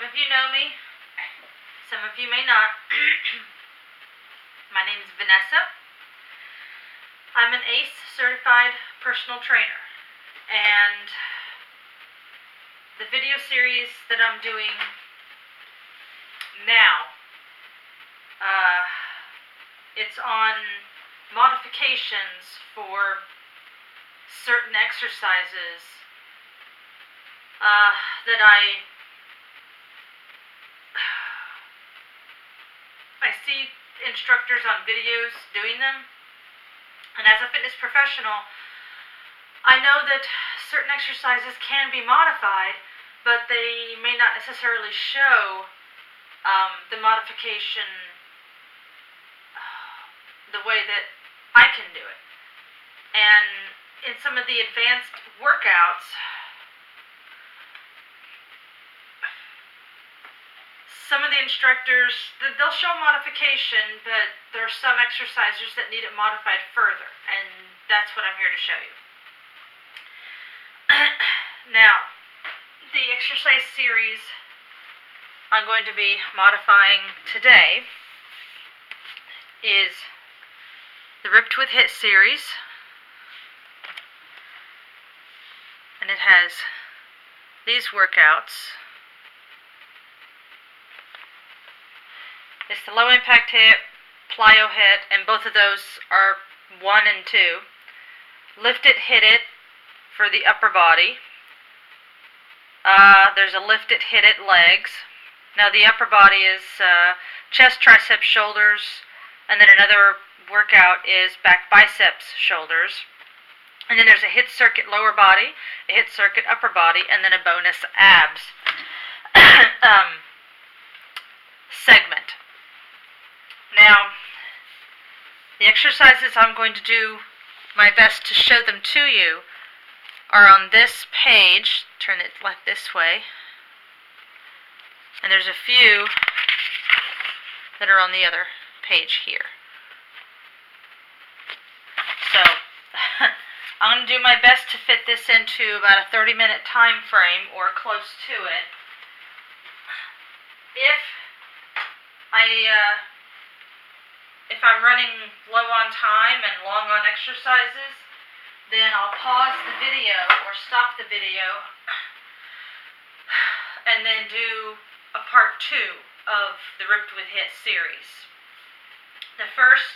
of you know me, some of you may not. My name is Vanessa. I'm an ACE certified personal trainer, and the video series that I'm doing now, it's on modifications for certain exercises that I see instructors on videos doing them, and as a fitness professional, I know that certain exercises can be modified, but they may not necessarily show the modification the way that I can do it. And in some of the advanced workouts, some of the instructors, they'll show modification, but there are some exercisers that need it modified further, and that's what I'm here to show you. Now, the exercise series I'm going to be modifying today is the Ripped with Hiit series, and it has these workouts. It's the low impact hit, plyo hit, and both of those are 1 and 2. Lift it, hit it for the upper body. There's a lift it, hit it legs. Now the upper body is chest, triceps, shoulders, and then another workout is back, biceps, shoulders. And then there's a hit circuit lower body, a hit circuit upper body, and then a bonus abs segment. Now, the exercises I'm going to do my best to show them to you are on this page. Turn it like this way. And there's a few that are on the other page here. So, I'm going to do my best to fit this into about a 30-minute time frame or close to it. If I'm running low on time and long on exercises, then I'll pause the video or stop the video and then do a part 2 of the Ripped with Hiit series. The first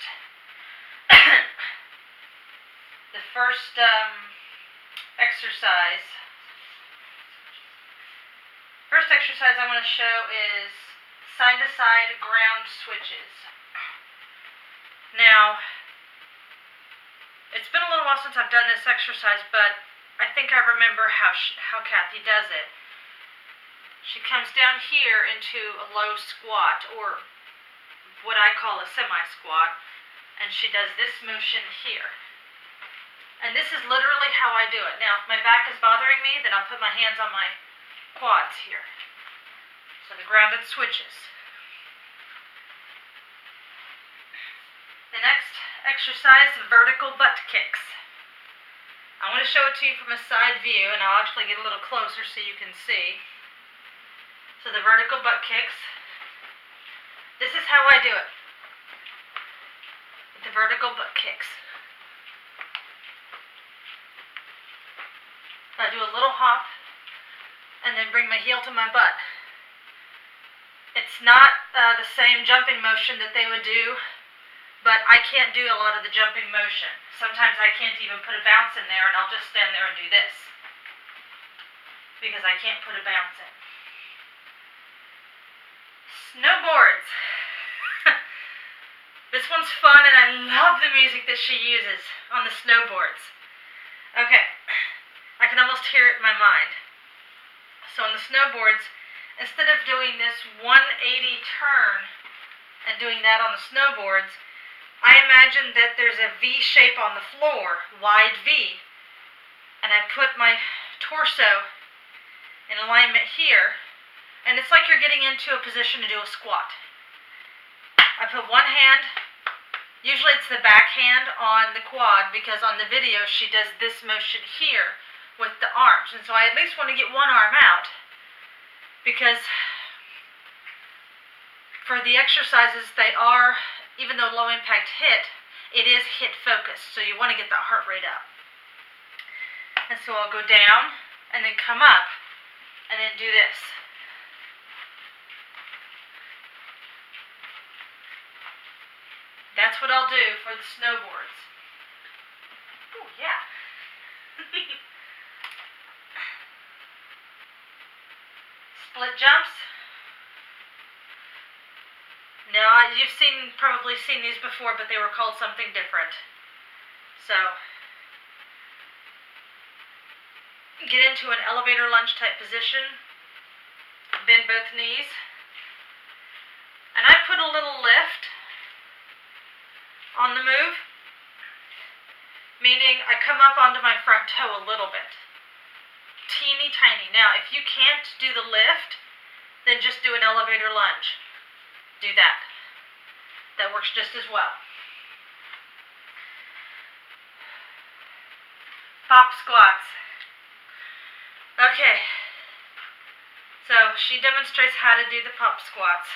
exercise I want to show is side-to-side ground switches. Now, it's been a little while since I've done this exercise, but I think I remember how Kathy does it. She comes down here into a low squat, or what I call a semi-squat, and she does this motion here. And this is literally how I do it. Now, if my back is bothering me, then I'll put my hands on my quads here. So the grounded switches. The next exercise, vertical butt kicks. I want to show it to you from a side view, and I'll actually get a little closer so you can see. So the vertical butt kicks. This is how I do it. With the vertical butt kicks. I do a little hop, and then bring my heel to my butt. It's not the same jumping motion that they would do, but I can't do a lot of the jumping motion. Sometimes I can't even put a bounce in there, and I'll just stand there and do this, because I can't put a bounce in. Snowboards. This one's fun, and I love the music that she uses on the snowboards. Okay, I can almost hear it in my mind. So on the snowboards, instead of doing this 180 turn and doing that on the snowboards, I imagine that there's a V shape on the floor, wide V, and I put my torso in alignment here, and it's like you're getting into a position to do a squat. I put one hand, usually it's the back hand on the quad, because on the video she does this motion here with the arms, and so I at least want to get one arm out, because for the exercises, they are, even though low impact HIIT, it is HIIT focused, so you want to get that heart rate up. And so I'll go down and then come up and then do this. That's what I'll do for the snowboards. Oh, yeah. Split jumps. Now, you've probably seen these before, but they were called something different. So, get into an elevator lunge type position. Bend both knees. And I put a little lift on the move, meaning I come up onto my front toe a little bit. Teeny tiny. Now, if you can't do the lift, then just do an elevator lunge. Do that. That works just as well. Pop squats. Okay. So she demonstrates how to do the pop squats.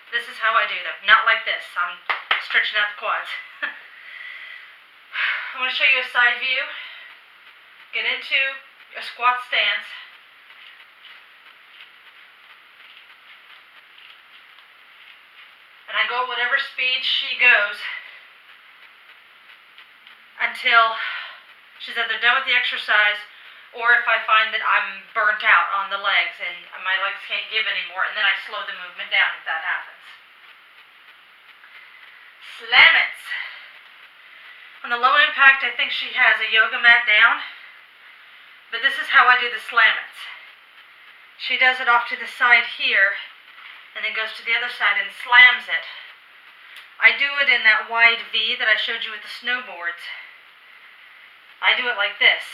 This is how I do them. Not like this. I'm stretching out the quads. I want to show you a side view. Get into a squat stance. And I go at whatever speed she goes until she's either done with the exercise, or if I find that I'm burnt out on the legs and my legs can't give anymore, and then I slow the movement down if that happens. Slam-its. On the low impact, I think she has a yoga mat down, but this is how I do the slam-its. She does it off to the side here, and then goes to the other side and slams it. I do it in that wide V that I showed you with the snowboards. I do it like this.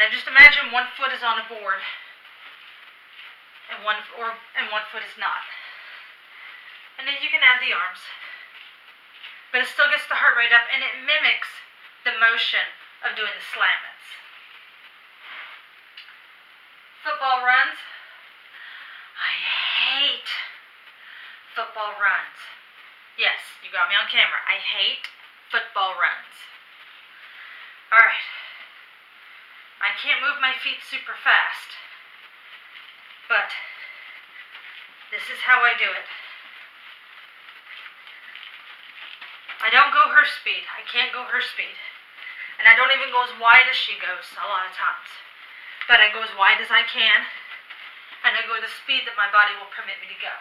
Now just imagine one foot is on a board and one foot is not. And then you can add the arms. But it still gets the heart rate up, and it mimics the motion of doing the slam-its. Football runs. I hate football runs. Yes, you got me on camera. I hate football runs. Alright. I can't move my feet super fast, but this is how I do it. I don't go her speed. I can't go her speed. And I don't even go as wide as she goes a lot of times. But I go as wide as I can, and I go the speed that my body will permit me to go.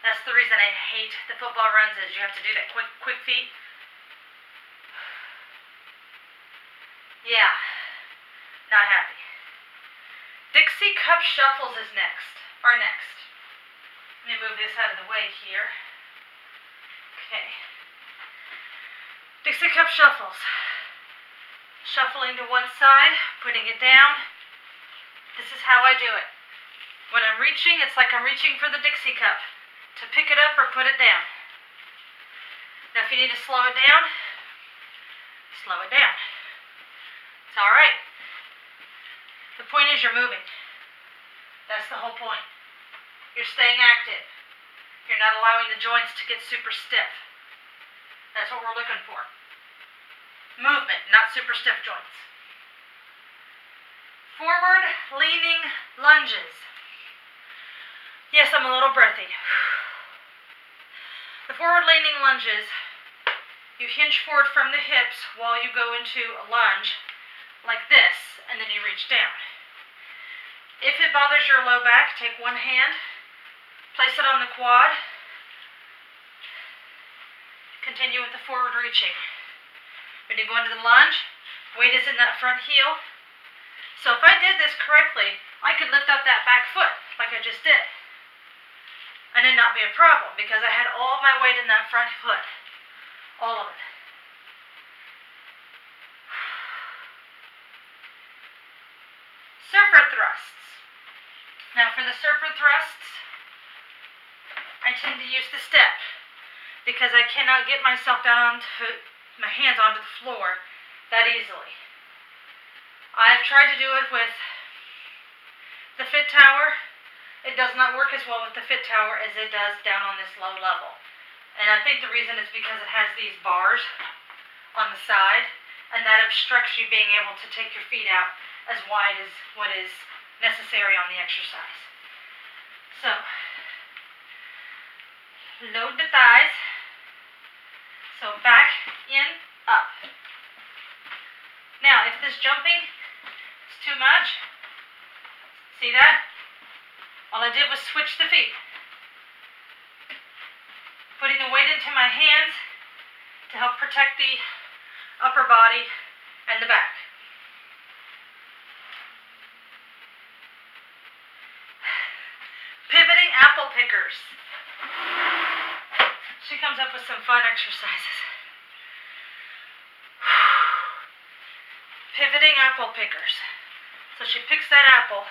That's the reason I hate the football runs, is you have to do that quick feet. Yeah, not happy. Dixie Cup Shuffles is next. Let me move this out of the way here. Okay. Dixie Cup Shuffles. Shuffling to one side, putting it down. This is how I do it. When I'm reaching, it's like I'm reaching for the Dixie Cup to pick it up or put it down. Now if you need to slow it down, slow it down. It's alright. The point is you're moving. That's the whole point. You're staying active. You're not allowing the joints to get super stiff. That's what we're looking for. Movement, not super stiff joints. Forward leaning lunges. Yes, I'm a little breathy. The forward leaning lunges, you hinge forward from the hips while you go into a lunge like this, and then you reach down. If it bothers your low back, take one hand, place it on the quad, continue with the forward reaching. When you go into the lunge, weight is in that front heel. So if I did this correctly, I could lift up that back foot like I just did. And it'd not be a problem because I had all my weight in that front foot. All of it. Surfer thrusts. Now for the surfer thrusts, I tend to use the step because I cannot get myself down onto my hands onto the floor that easily. I've tried to do it with the fit tower, it does not work as well with the fit tower as it does down on this low level. And I think the reason is because it has these bars on the side, and that obstructs you being able to take your feet out as wide as what is necessary on the exercise. So, load the thighs. So back, in, up. Now, if this jumping is too much, see that? All I did was switch the feet. Putting the weight into my hands to help protect the upper body and the back. Pivoting apple pickers. She comes up with some fun exercises. Pivoting apple pickers. So she picks that apple,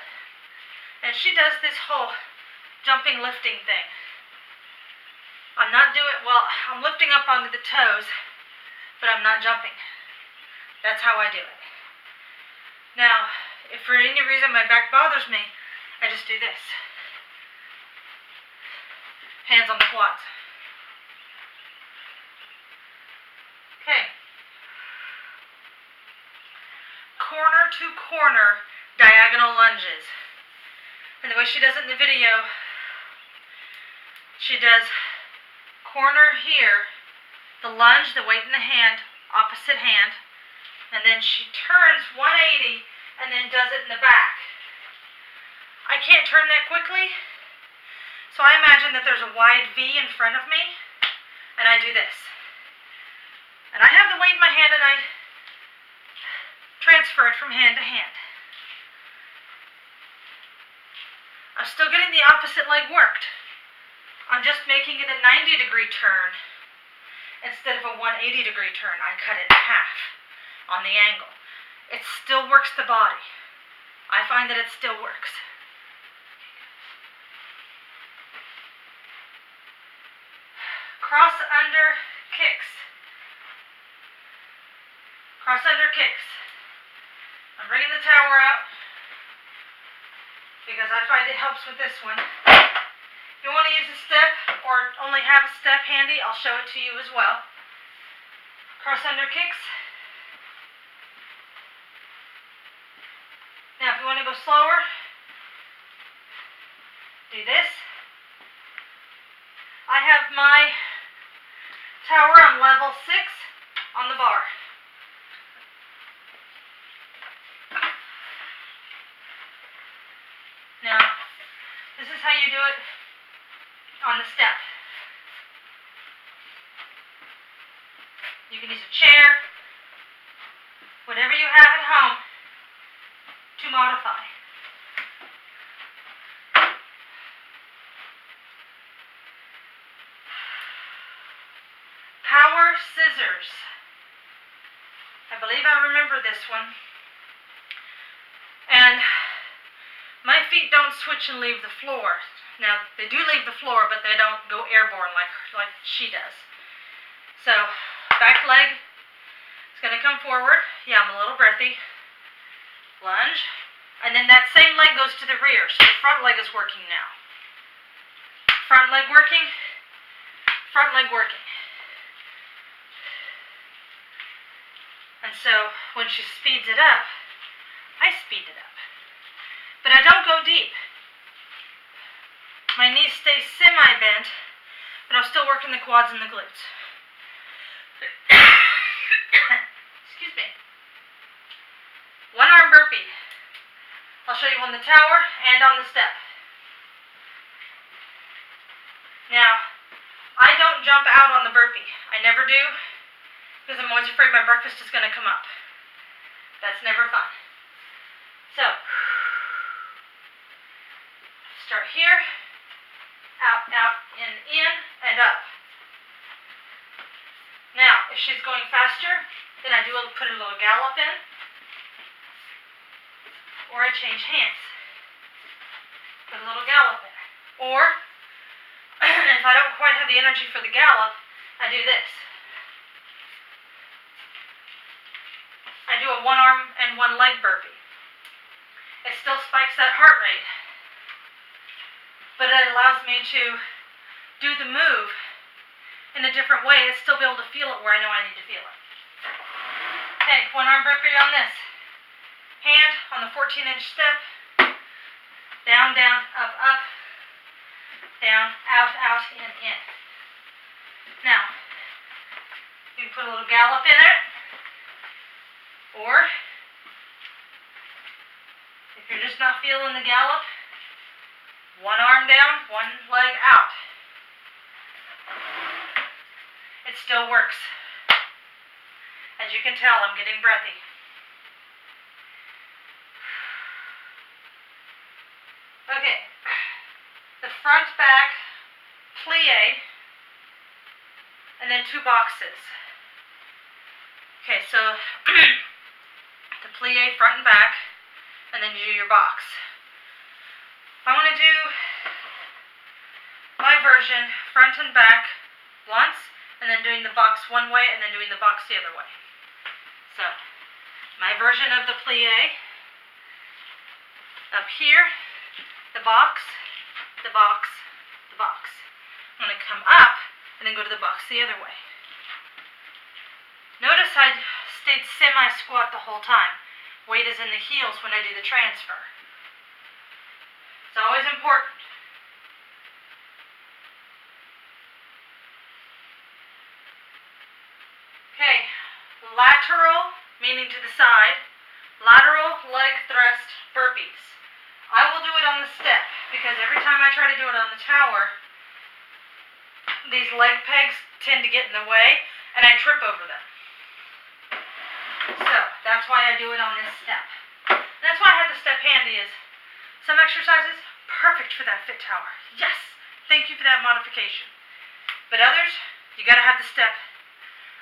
and she does this whole jumping, lifting thing. I'm not doing, well, I'm lifting up onto the toes, but I'm not jumping. That's how I do it. Now, if for any reason my back bothers me, I just do this. Hands on the quads. Okay. Corner to corner diagonal lunges. And the way she does it in the video, she does corner here, the lunge, the weight in the hand, opposite hand, and then she turns 180 and then does it in the back. I can't turn that quickly, so I imagine that there's a wide V in front of me, and I do this. And I have the weight in my hand and I transfer it from hand to hand. I'm still getting the opposite leg worked. I'm just making it a 90-degree turn instead of a 180-degree turn. I cut it in half on the angle. It still works the body. I find that it still works. Cross under kicks. Cross under kicks. I'm bringing the tower out because I find it helps with this one. If you want to use a step or only have a step handy, I'll show it to you as well. Cross under kicks. Now if you want to go slower, do this. I have my tower on level 6 on the bar. Now, this is how you do it on the step. You can use a chair, whatever you have at home to modify. Power scissors. I believe I remember this one. And my feet don't switch and leave the floor. Now, they do leave the floor, but they don't go airborne like she does. So, back leg is going to come forward. Yeah, I'm a little breathy. Lunge. And then that same leg goes to the rear, so the front leg is working now. Front leg working. Front leg working. And so, when she speeds it up, I speed it up. But I don't go deep. My knees stay semi-bent, but I'm still working the quads and the glutes. Excuse me. One arm burpee. I'll show you on the tower and on the step. Now, I don't jump out on the burpee. I never do, because I'm always afraid my breakfast is going to come up. That's never fun. So, start here, out, in, and up. Now, if she's going faster, then I do put a little gallop in, or I change hands. Put a little gallop in. Or, if I don't quite have the energy for the gallop, I do this. I do a one arm and one leg burpee. It still spikes that heart rate, but it allows me to do the move in a different way and still be able to feel it where I know I need to feel it. Okay, one arm burpee on this. Hand on the 14-inch step. Down, down, up, up. Down, out, out, in. Now, you can put a little gallop in it, or if you're just not feeling the gallop, one arm down, one leg out. It still works. As you can tell, I'm getting breathy. Okay, the front back plie, and then 2 boxes. Okay, so the plie front and back, and then you do your box. I want to do my version front and back once, and then doing the box one way, and then doing the box the other way. So, my version of the plie, up here, the box, the box, the box. I'm going to come up, and then go to the box the other way. Notice I stayed semi-squat the whole time. Weight is in the heels when I do the transfer. It's always important. Okay, lateral, meaning to the side, lateral leg thrust burpees. I will do it on the step, because every time I try to do it on the tower, these leg pegs tend to get in the way, and I trip over them. So, that's why I do it on this step. And that's why I have the step handy, is some exercises, perfect for that fit tower. Yes! Thank you for that modification. But others, you gotta have the step.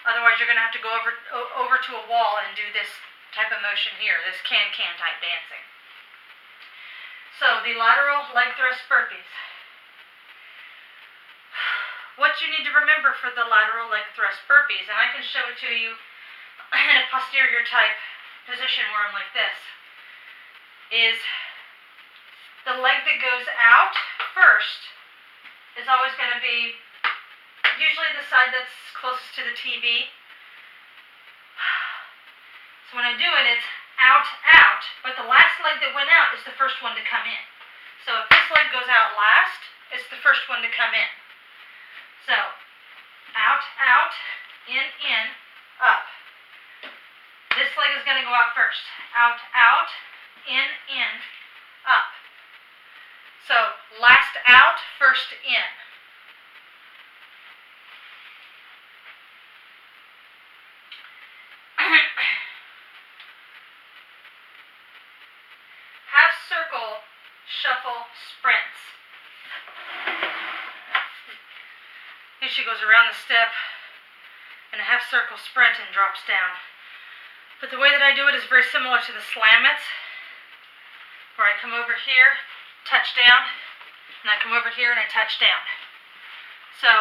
Otherwise, you're gonna have to go over to a wall and do this type of motion here, this can-can type dancing. So, the lateral leg thrust burpees. What you need to remember for the lateral leg thrust burpees, and I can show it to you in a posterior type position where I'm like this, is the leg that goes out first is always going to be usually the side that's closest to the TV. So when I do it, it's out, out, but the last leg that went out is the first one to come in. So if this leg goes out last, it's the first one to come in. So, out, out, in, up. This leg is going to go out first. Out, out, in, up. So, last out, first in. Half circle shuffle sprints. Here she goes around the step in a half circle sprint and drops down. But the way that I do it is very similar to the slam-its, where I come over here, touch down, and I come over here and I touch down. So,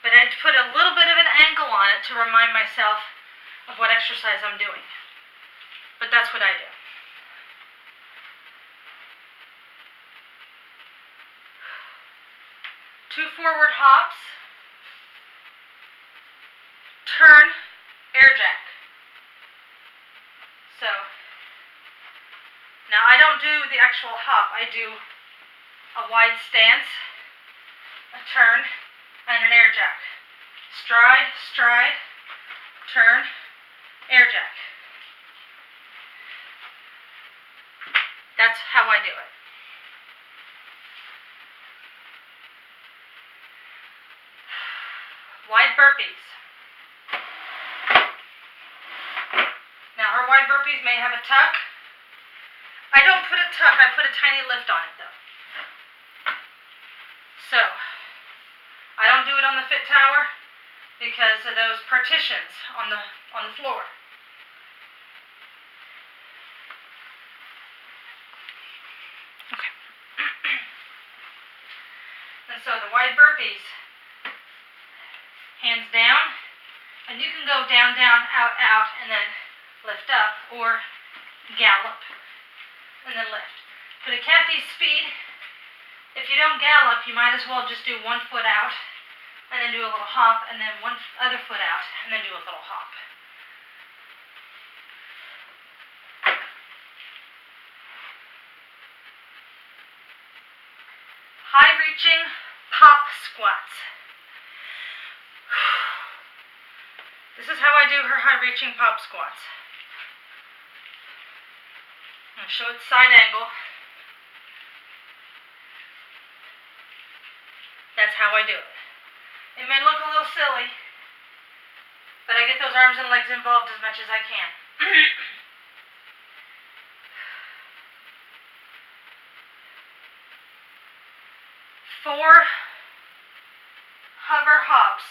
but I put a little bit of an angle on it to remind myself of what exercise I'm doing. But that's what I do. Two forward hops, turn, air jack. So, now I don't do the actual hop, I do a wide stance, a turn, and an air jack. Stride, stride, turn, air jack. That's how I do it. Wide burpees. Now her wide burpees may have a tuck. I don't put a tuck, I put a tiny lift on it though. So, I don't do it on the fit tower because of those partitions on the floor. Okay. And so the wide burpees, hands down, and you can go down, down, out, out, and then lift up, or gallop. and then lift. But at Kathy's speed, if you don't gallop, you might as well just do one foot out, and then do a little hop, and then one other foot out, and then do a little hop. High reaching pop squats. This is how I do her high reaching pop squats. I'm going to show it side angle. That's how I do it. It may look a little silly, but I get those arms and legs involved as much as I can. 4 hover hops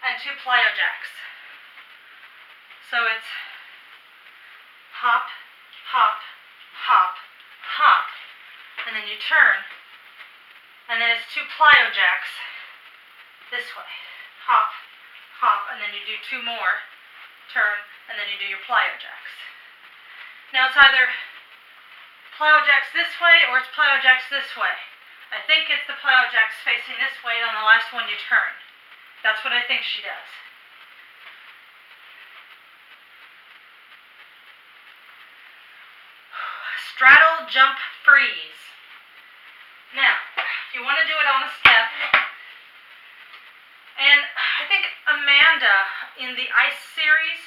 and 2 plyo jacks. So it's hop, hop, hop, hop, and then you turn, and then it's 2 plyo jacks this way. Hop, hop, and then you do 2 more, turn, and then you do your plyo jacks. Now it's either plyo jacks this way or it's plyo jacks this way. I think it's the plyo jacks facing this way, and on the last one you turn. That's what I think she does. Straddle, jump, freeze. Now, if you want to do it on a step, and I think Amanda in the ice series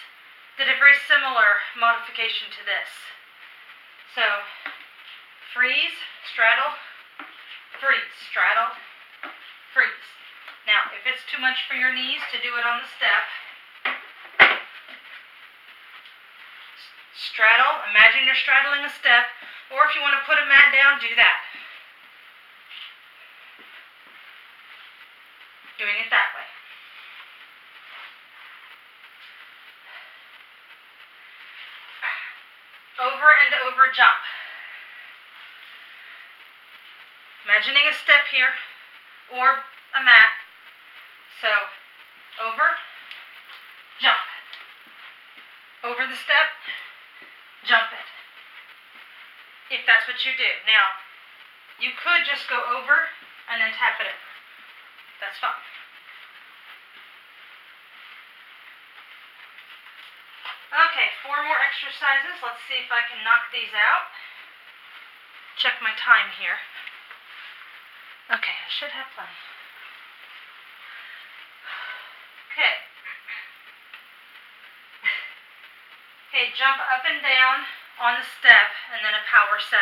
did a very similar modification to this. So, freeze, straddle, freeze, straddle, freeze. Now, if it's too much for your knees to do it on the step, straddle, imagine you're straddling a step, or if you want to put a mat down, do that. Doing it that way. Over and over jump. Imagining a step here, or a mat. So, over, jump. Over the step, jump it. If that's what you do. Now, you could just go over and then tap it over. That's fine. Okay, 4 more exercises. Let's see if I can knock these out. Check my time here. Okay, I should have plenty. Okay. Okay, jump up and down on the step and then a power 7.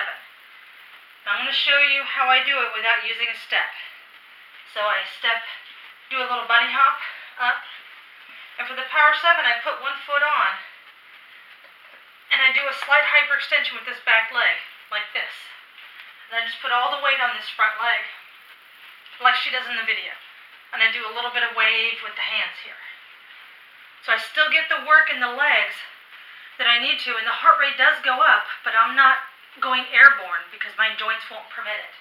Now I'm going to show you how I do it without using a step. So I step, do a little bunny hop up, and for the power 7 I put one foot on, and I do a slight hyperextension with this back leg, like this. And I just put all the weight on this front leg, like she does in the video. And I do a little bit of wave with the hands here. So I still get the work in the legs that I need to, and the heart rate does go up, but I'm not going airborne because my joints won't permit it.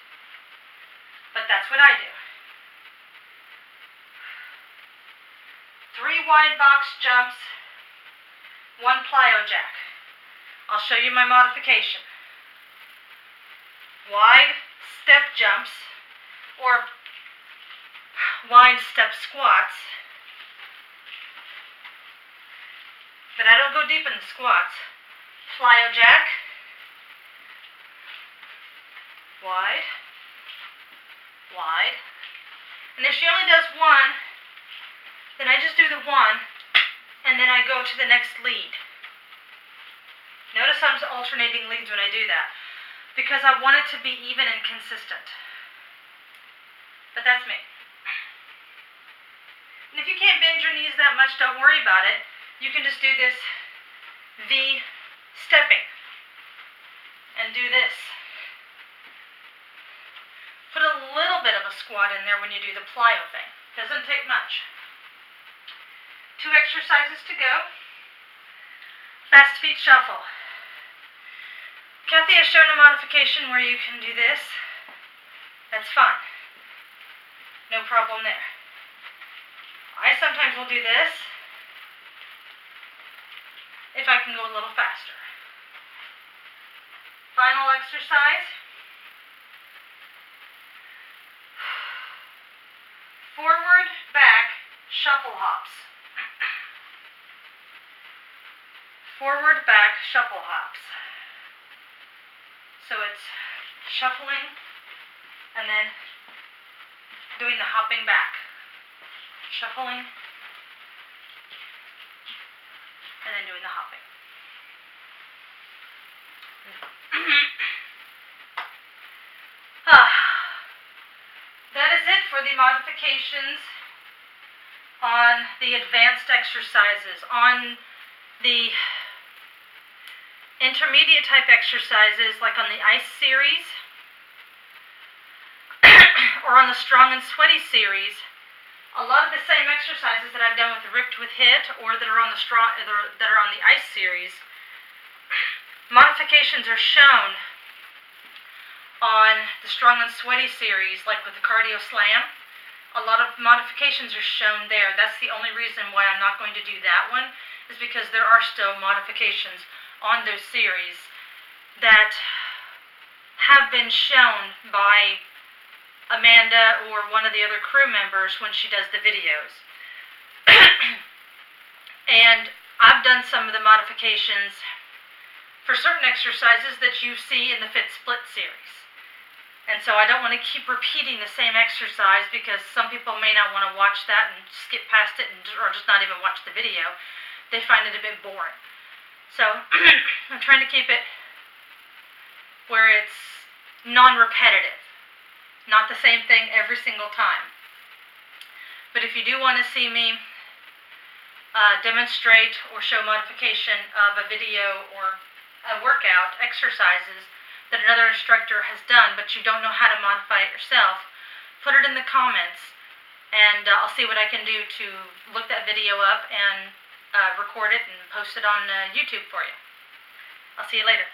But that's what I do. 3 wide box jumps, 1 plyo jack. I'll show you my modification. Wide step jumps, or wide step squats, but I don't go deep in the squats. Plyo jack, wide, wide, and if she only does 1, then I just do the 1, and then I go to the next lead. Notice I'm alternating leads when I do that, because I want it to be even and consistent. But that's me. And if you can't bend your knees that much, don't worry about it. You can just do this V stepping and do this. Put a little bit of a squat in there when you do the plyo thing. Doesn't take much. 2 exercises to go. Fast feet shuffle. Kathy has shown a modification where you can do this. That's fine. No problem there. I sometimes will do this if I can go a little faster. Final exercise. Forward, back, shuffle hops. Forward, back, shuffle hops. So it's shuffling and then doing the hopping back. Shuffling and then doing the hopping. That is it for the modifications on the advanced exercises. On the intermediate type exercises, like on the ice series or on the strong and sweaty series, a lot of the same exercises that I've done with Hiit or that are on the ice series, modifications are shown on the strong and sweaty series, like with the cardio slam. A lot of modifications are shown there. That's the only reason why I'm not going to do that one, is because there are still modifications on those series that have been shown by Amanda or one of the other crew members when she does the videos. And I've done some of the modifications for certain exercises that you see in the Fit Split series. And so I don't want to keep repeating the same exercise, because some people may not want to watch that and skip past it or just not even watch the video. They find it a bit boring. So I'm trying to keep it where it's non-repetitive. Not the same thing every single time. But if you do want to see me demonstrate or show modification of a video or a workout exercises that another instructor has done, but you don't know how to modify it yourself, put it in the comments, and I'll see what I can do to look that video up and record it and post it on YouTube for you. I'll see you later.